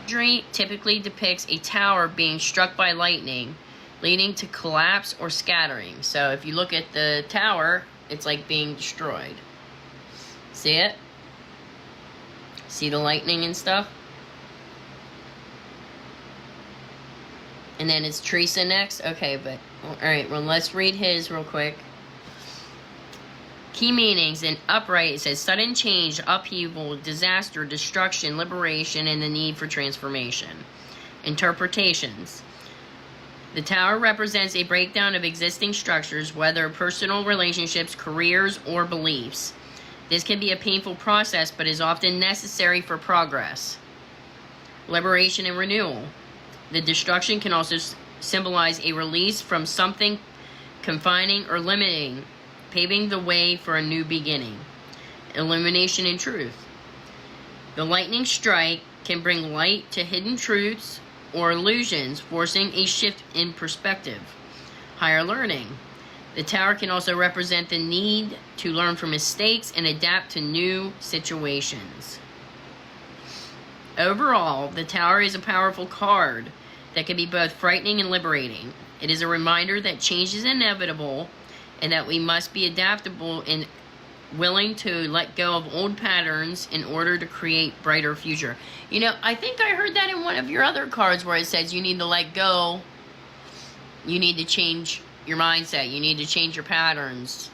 imagery typically depicts a tower being struck by lightning, leading to collapse or scattering. So if you look at the tower, it's like being destroyed. See it? See the lightning and stuff? And then it's Teresa next? Okay, but... Alright, well, let's read his real quick. Key meanings. In upright, it says sudden change, upheaval, disaster, destruction, liberation, and the need for transformation. Interpretations. The tower represents a breakdown of existing structures, whether personal relationships, careers, or beliefs. This can be a painful process, but is often necessary for progress. Liberation and renewal. The destruction can also symbolize a release from something confining or limiting, paving the way for a new beginning. Illumination and truth. The lightning strike can bring light to hidden truths or illusions, forcing a shift in perspective. Higher learning. The tower can also represent the need to learn from mistakes and adapt to new situations. Overall, the tower is a powerful card that can be both frightening and liberating. It is a reminder that change is inevitable and that we must be adaptable and willing to let go of old patterns in order to create brighter future. You know, I think I heard that in one of your other cards where it says you need to let go. You need to change your mindset. You need to change your patterns.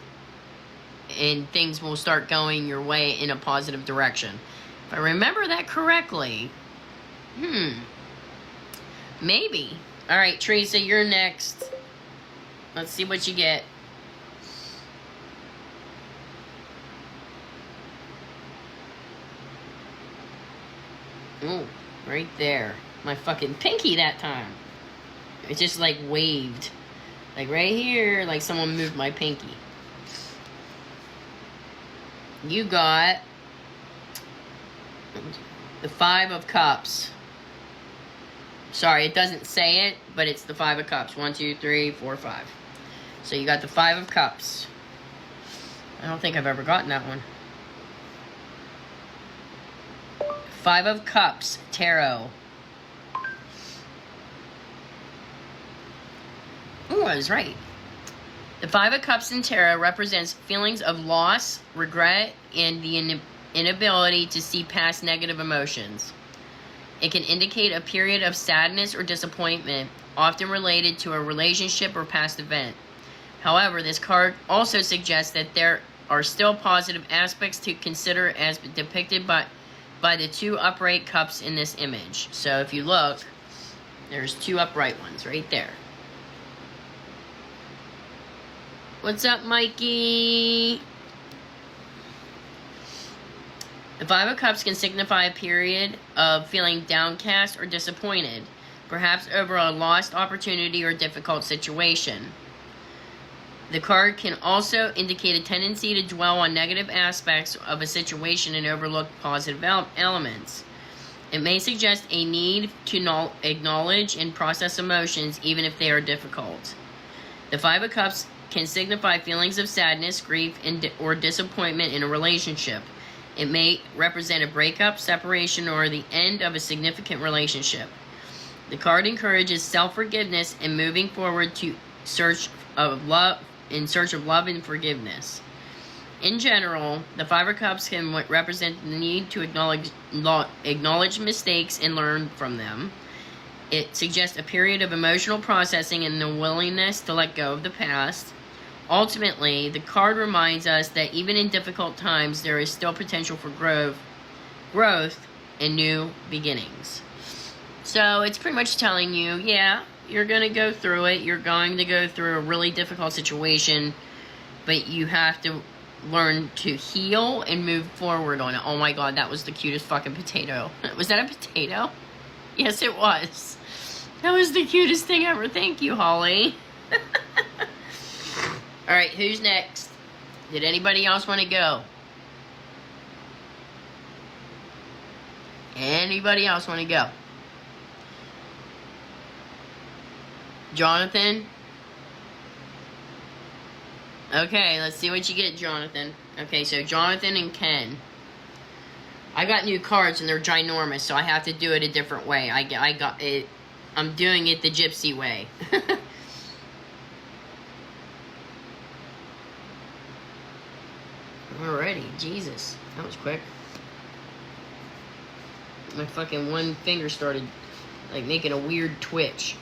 And things will start going your way in a positive direction. If I remember that correctly. Maybe. Alright, Teresa, you're next. Let's see what you get. Oh, right there. My fucking pinky that time. It just like waved. Like right here, like someone moved my pinky. You got the 5 of Cups. Sorry, it doesn't say it, but it's the 5 of Cups. 1, 2, 3, 4, 5. So you got the 5 of Cups. I don't think I've ever gotten that one. 5 of Cups, Tarot. Ooh, I was right. The 5 of Cups in Tarot represents feelings of loss, regret, and the inability to see past negative emotions. It can indicate a period of sadness or disappointment, often related to a relationship or past event. However, this card also suggests that there are still positive aspects to consider as depicted by the 2 upright cups in this image. So if you look, there's 2 upright ones right there. What's up, Mikey? The 5 of Cups can signify a period of feeling downcast or disappointed, perhaps over a lost opportunity or difficult situation. The card can also indicate a tendency to dwell on negative aspects of a situation and overlook positive elements. It may suggest a need to acknowledge and process emotions even if they are difficult. The 5 of Cups can signify feelings of sadness, grief, or disappointment in a relationship. It may represent a breakup, separation, or the end of a significant relationship. The card encourages self-forgiveness and moving forward to search of love and forgiveness. In general, the 5 of Cups can represent the need to acknowledge mistakes and learn from them. It suggests a period of emotional processing and the willingness to let go of the past. Ultimately, the card reminds us that even in difficult times, there is still potential for growth and new beginnings. So it's pretty much telling you, yeah, you're going to go through it. You're going to go through a really difficult situation, but you have to learn to heal and move forward on it. Oh my god, that was the cutest fucking potato. Was that a potato? Yes, it was. That was the cutest thing ever. Thank you, Holly. Alright, who's next? Did anybody else want to go? Anybody else want to go? Jonathan? Okay, let's see what you get, Jonathan. Okay, so Jonathan and Ken. I got new cards and they're ginormous, so I have to do it a different way. I got it. I'm doing it the gypsy way. Alrighty, Jesus, that was quick. My fucking one finger started like making a weird twitch.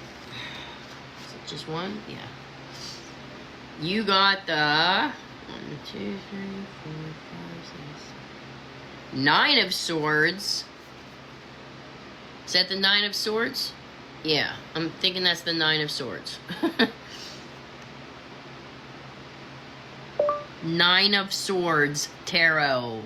Is it just one? Yeah. You got the 1, 2, 3, 4, 5, 6, 9 of Swords. Is that the 9 of Swords? Yeah, I'm thinking that's the 9 of Swords. 9 of Swords Tarot.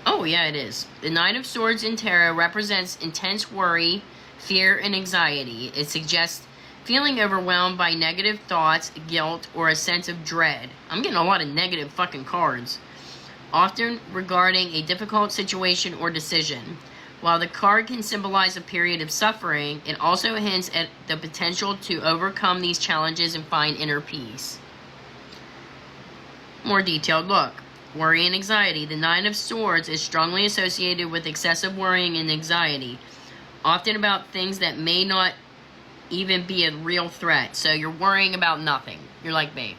Oh, yeah, it is. The 9 of Swords in Tarot represents intense worry, fear, and anxiety. It suggests feeling overwhelmed by negative thoughts, guilt, or a sense of dread. I'm getting a lot of negative fucking cards. Often regarding a difficult situation or decision. While the card can symbolize a period of suffering, it also hints at the potential to overcome these challenges and find inner peace. More detailed look. Worry and anxiety. The 9 of Swords is strongly associated with excessive worrying and anxiety, often about things that may not even be a real threat. So you're worrying about nothing. You're like me.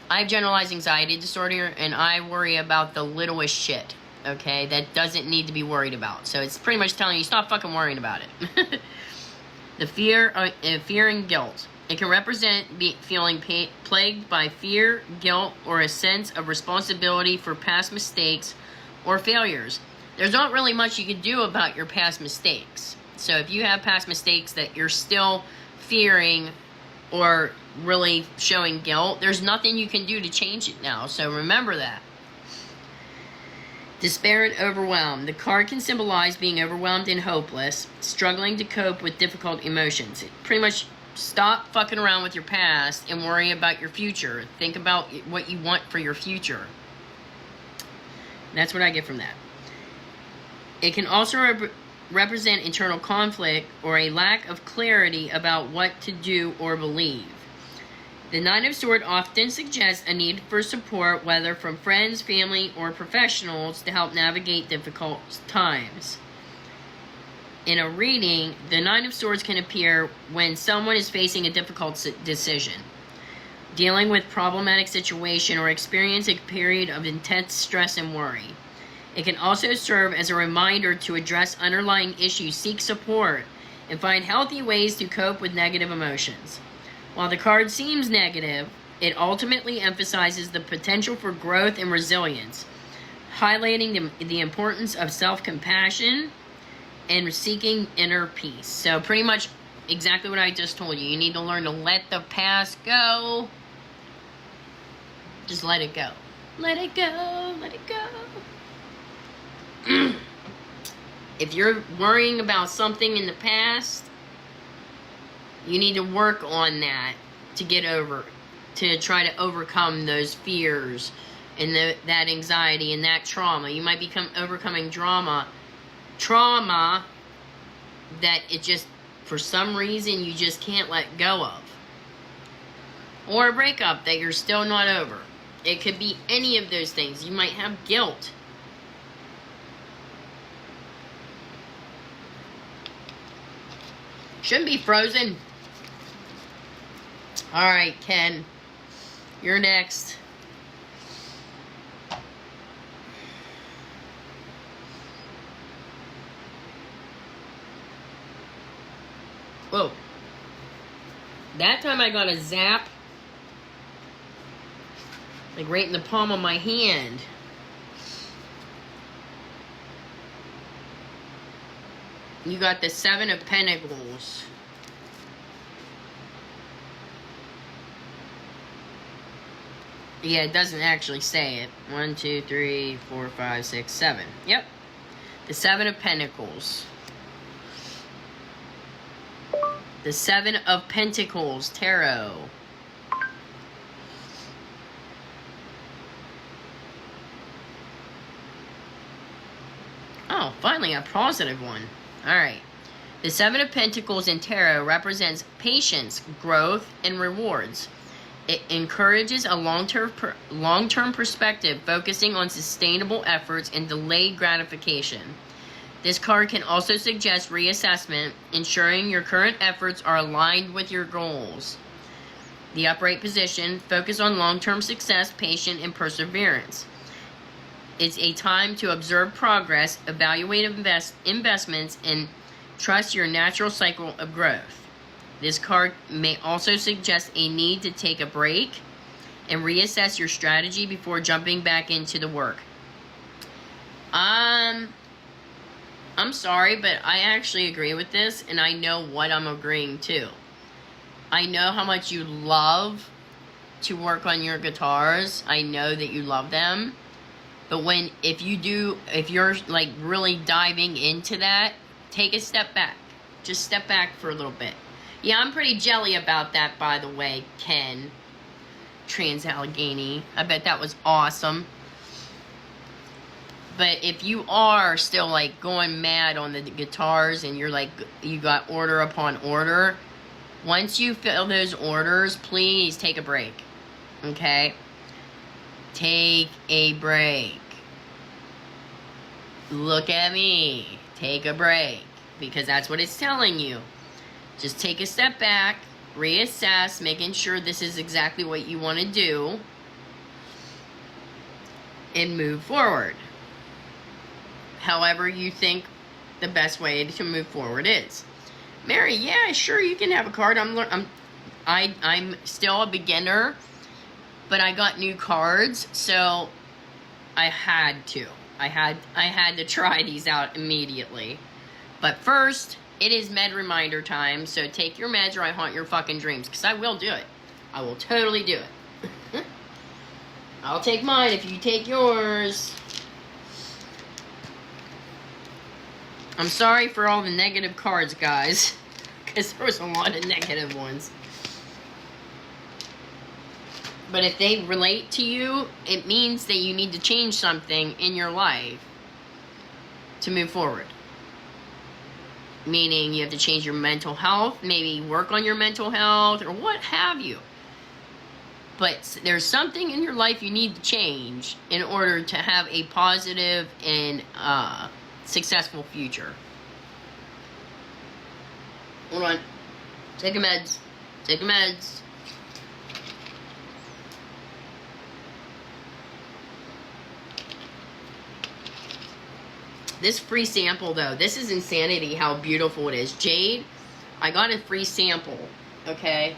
I have generalized anxiety disorder, and I worry about the littlest shit, okay, that doesn't need to be worried about. So it's pretty much telling you, stop fucking worrying about it. The fear and guilt. It can represent feeling plagued by fear, guilt, or a sense of responsibility for past mistakes or failures. There's not really much you can do about your past mistakes. So if you have past mistakes that you're still fearing or really showing guilt, there's nothing you can do to change it now. So remember that. Despair and overwhelmed. The card can symbolize being overwhelmed and hopeless, struggling to cope with difficult emotions. It pretty much stop fucking around with your past and worry about your future. Think about what you want for your future. And that's what I get from that. It can also represent internal conflict or a lack of clarity about what to do or believe. The 9 of Swords often suggests a need for support, whether from friends, family, or professionals, to help navigate difficult times. In a reading, the 9 of Swords can appear when someone is facing a difficult decision, dealing with problematic situation, or experiencing a period of intense stress and worry. It can also serve as a reminder to address underlying issues, seek support, and find healthy ways to cope with negative emotions. While the card seems negative, it ultimately emphasizes the potential for growth and resilience, highlighting the importance of self-compassion and seeking inner peace. So pretty much exactly what I just told you. You need to learn to let the past go. Just let it go. Let it go. Let it go. If you're worrying about something in the past, you need to work on that to get over, to try to overcome those fears and that anxiety and that trauma. You might become overcoming trauma that it just, for some reason, you just can't let go of. Or a breakup that you're still not over. It could be any of those things. You might have guilt. Shouldn't be frozen. Alright, Ken. You're next. Whoa. That time I got a zap. Like right in the palm of my hand. You got the 7 of Pentacles. Yeah, it doesn't actually say it. 1, 2, 3, 4, 5, 6, 7. Yep. The 7 of Pentacles. The 7 of Pentacles Tarot. Oh, finally a positive one. Alright. The 7 of Pentacles in Tarot represents patience, growth, and rewards. It encourages a long-term perspective, focusing on sustainable efforts and delayed gratification. This card can also suggest reassessment, ensuring your current efforts are aligned with your goals. The upright position, focus on long-term success, patience, and perseverance. It's a time to observe progress, evaluate investments, and trust your natural cycle of growth. This card may also suggest a need to take a break and reassess your strategy before jumping back into the work. I'm sorry, but I actually agree with this, and I know what I'm agreeing to. I know how much you love to work on your guitars. I know that you love them. But if you're like really diving into that, take a step back. Just step back for a little bit. Yeah, I'm pretty jelly about that, by the way, Ken Trans-Allegheny. I bet that was awesome. But if you are still like going mad on the guitars and you're like, you got order upon order, once you fill those orders, please take a break. Okay? Take a break. Look at me. Take a break. Because that's what it's telling you. Just take a step back, reassess, making sure this is exactly what you want to do, and move forward. However you think the best way to move forward is. Mary, yeah, sure, you can have a card. I'm still a beginner, but I got new cards, so I had to. I had to try these out immediately. But first, it is med reminder time, so take your meds or I haunt your fucking dreams, because I will do it. I will totally do it. I'll take mine if you take yours. I'm sorry for all the negative cards, guys, because there was a lot of negative ones. But if they relate to you, it means that you need to change something in your life to move forward. Meaning you have to change your mental health, maybe work on your mental health, or what have you. But there's something in your life you need to change in order to have a positive and successful future. Hold on. Take your meds. Take your meds. This free sample, though, this is insanity how beautiful it is. Jade, I got a free sample, okay?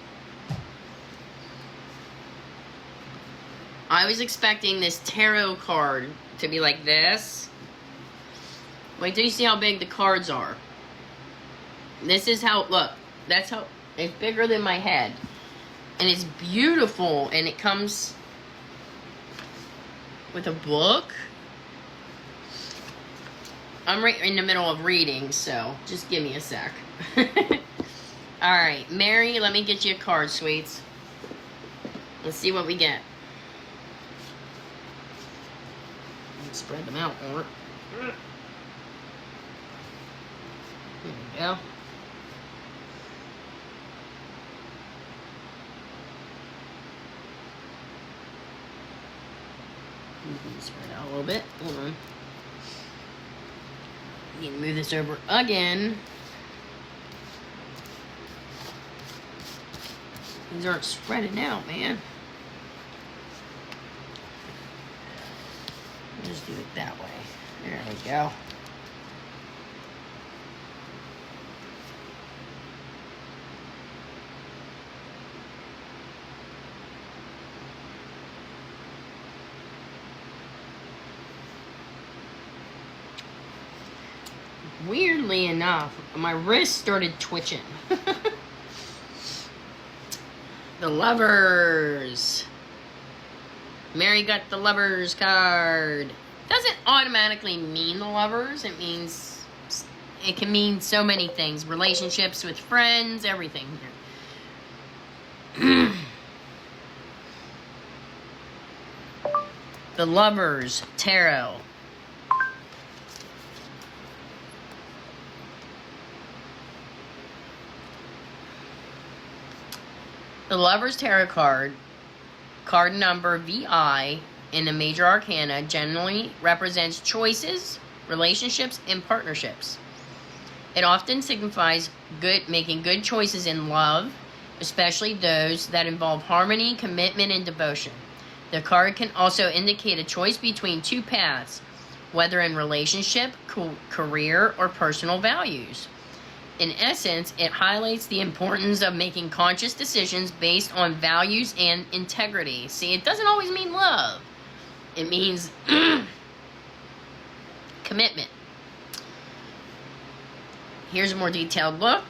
I was expecting this tarot card to be like this. Wait till you see how big the cards are. This is how, look, that's how, it's bigger than my head. And it's beautiful, and it comes with a book. I'm right in the middle of reading, so just give me a sec. Alright, Mary, let me get you a card, sweets. Let's see what we get. Let's spread them out more. There we go. Spread out a little bit. Hold on. Need to move this over again. These aren't spreading out, man. Just do it that way. There we go. Weirdly enough, my wrist started twitching. The Lovers. Mary got the Lovers card. Doesn't automatically mean the Lovers. It means, it can mean so many things. Relationships with friends, everything. The Lovers Tarot. The Lover's Tarot card Card number VI in the major arcana generally represents choices, relationships, and partnerships. It often signifies making good choices in love, especially those that involve harmony, commitment, and devotion. The card can also indicate a choice between two paths, whether in relationship, career, or personal values. In essence, it highlights the importance of making conscious decisions based on values and integrity. See, it doesn't always mean love. It means commitment. Here's a more detailed look.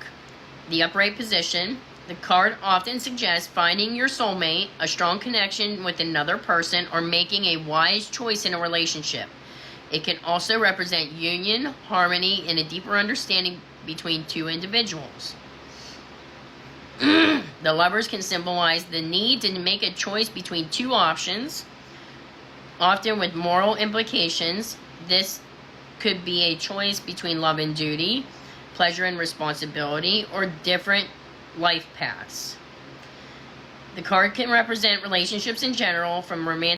The upright position. The card often suggests finding your soulmate, a strong connection with another person, or making a wise choice in a relationship. It can also represent union, harmony, and a deeper understanding between two individuals. The Lovers can symbolize the need to make a choice between two options, often with moral implications. This could be a choice between love and duty, pleasure and responsibility, or different life paths. The card can represent relationships in general, from romantic